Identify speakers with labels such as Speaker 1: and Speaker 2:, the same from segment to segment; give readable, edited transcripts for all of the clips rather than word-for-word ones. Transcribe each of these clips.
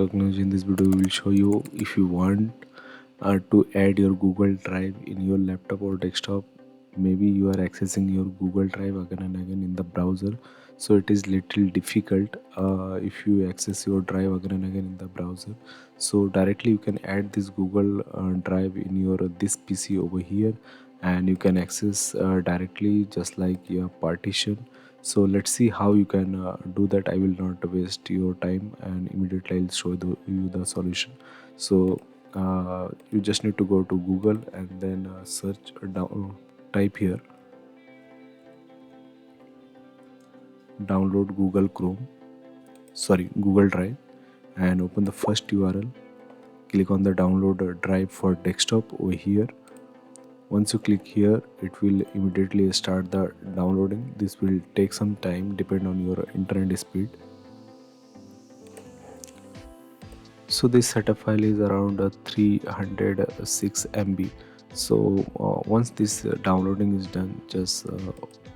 Speaker 1: Technology. In this video we will show you if you want to add your Google Drive in your laptop or desktop. Maybe you are accessing your Google Drive again and again in the browser, so it is little difficult if you access your drive again and again in the browser. So directly you can add this Google Drive in your this PC over here, and you can access directly just like your partition. So let's see how you can do that. I will not waste your time, and immediately I'll show you the solution. So you just need to go to Google and then search down, type here download Google Chrome, sorry, Google Drive, and open the first URL. Click on the download drive for desktop over here. Once you click here, it will immediately start the downloading. This will take some time depend on your internet speed. So this setup file is around 306 MB. So once this downloading is done, just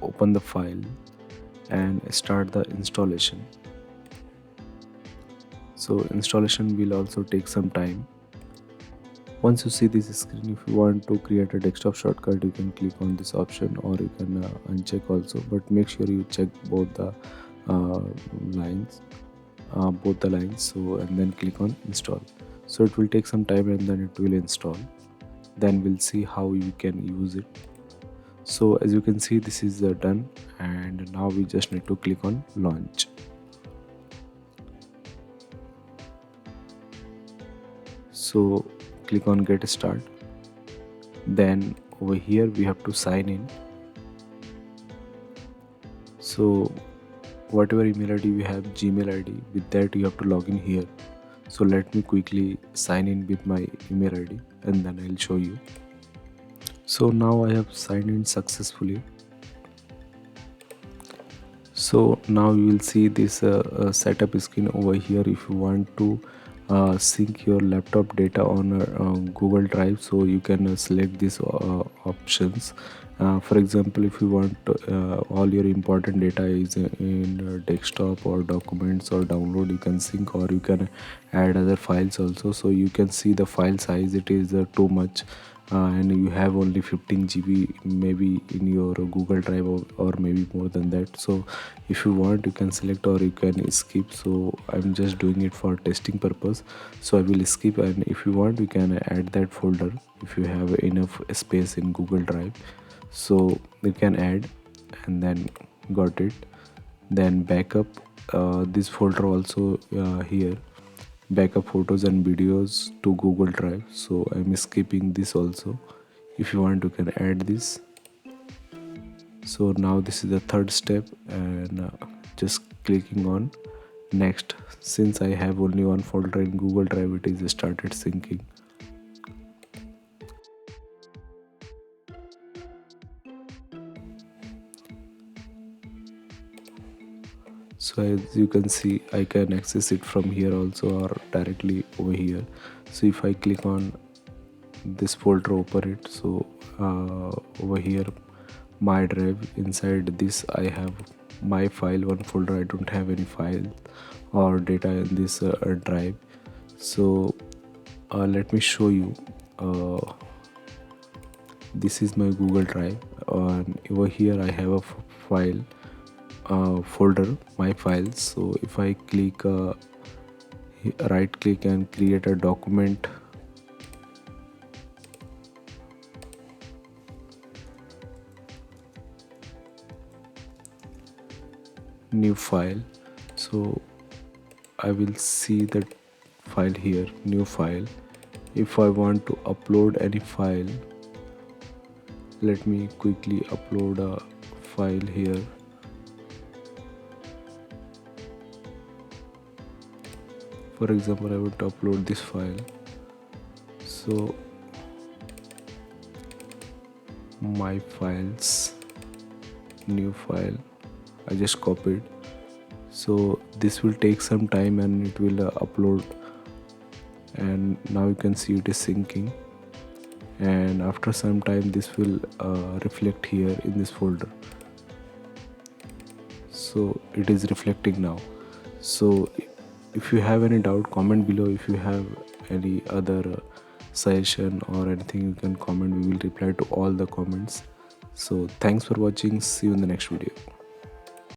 Speaker 1: open the file and start the installation. So installation will also take some time. Once you see this screen, if you want to create a desktop shortcut, you can click on this option, or you can uncheck also, but make sure you check both the lines so, and then click on install. So it will take some time and then it will install. Then we'll see how you can use it. So as you can see, this is done, and now we just need to click on launch. So click on get start. Then over here we have to sign in. So whatever email ID you have, Gmail ID, with that you have to log in here. So let me quickly sign in with my email ID and then I'll show you. So now I have signed in successfully. So now you will see this setup screen over here. If you want to sync your laptop data on Google Drive, so you can select these options. For example, if you want all your important data is in desktop or documents or download, you can sync, or you can add other files also. So you can see the file size, it is too much, and you have only 15 GB maybe in your Google Drive, or maybe more than that. So if you want, you can select or you can skip. So I'm just doing it for testing purpose, so I will skip. And if you want, you can add that folder if you have enough space in Google Drive. So you can add, and then got it. Then backup this folder also here, backup photos and videos to Google Drive. So I'm skipping this also. If you want, you can add this. So now this is the third step, and just clicking on next. Since I have only one folder in Google Drive, it is started syncing. So as you can see, I can access it from here also, or directly over here. So if I click on this folder, open it. So over here, my drive, inside this I have my file, one folder. I don't have any file or data in this drive. So let me show you. This is my Google Drive, and over here I have a file folder, my files. So if I click right click and create a document, new file, so I will see that file here, new file. If I want to upload any file, let me quickly upload a file here. For example, I want to upload this file. So my files, new file, I just copied. So this will take some time and it will upload, and now you can see it is syncing, and after some time this will reflect here in this folder. So it is reflecting now. So If you have any doubt, comment below. If you have any other suggestion or anything, you can comment. We will reply to all the comments. So thanks for watching. See you in the next video.